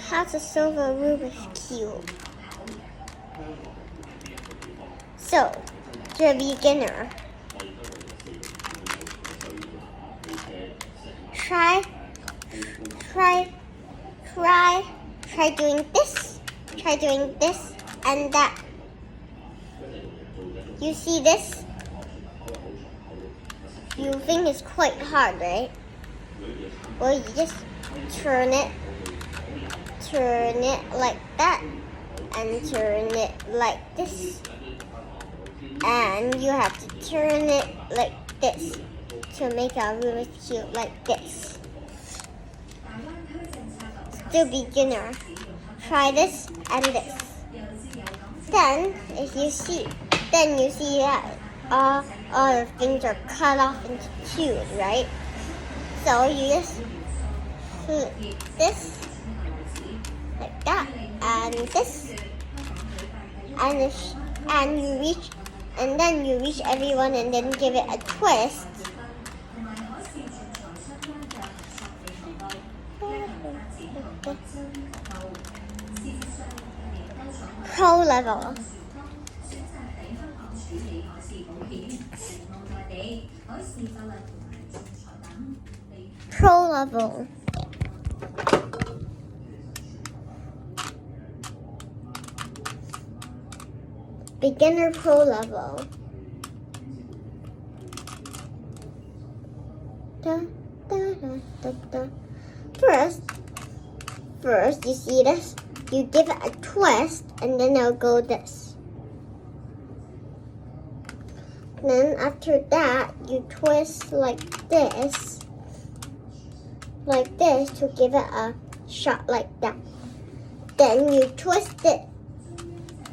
How to solve a Rubik's Cube. So, to a beginner, try doing this and that. You see this? You think it's quite hard, right? Well, you just turn it like that, and turn it like this. And you have to turn it like this to make a Rubik's Cube like this. Still beginner. Try this and this. Then you see that all the things are cut off into two, right? So you just flip this like that, and this, and you reach everyone, and then give it a twist. Pro level. Pro level. Beginner pro level. First, you see this? You give it a twist, and then it'll go this. Then after that, you twist like this to give it a shot like that. Then you twist it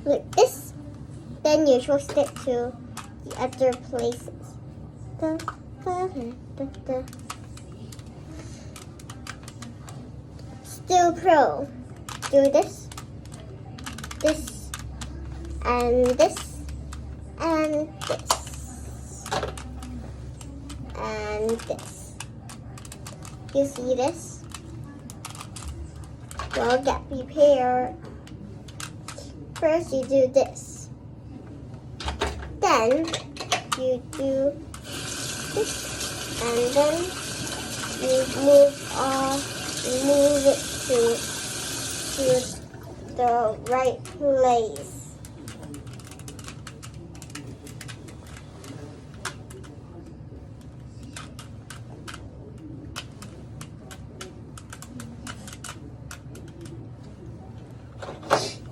like this. Then you twist it to the other places. Still pro. Do this, and this, and this, and this. You see this? Well, get prepared. First, you do this. Then, you do this, and then you move it to the right place.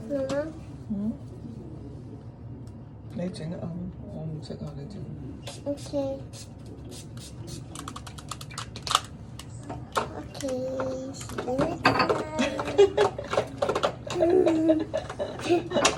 Mama? 你整啊，我唔識啊，你整。Okay. Okay. See you next time.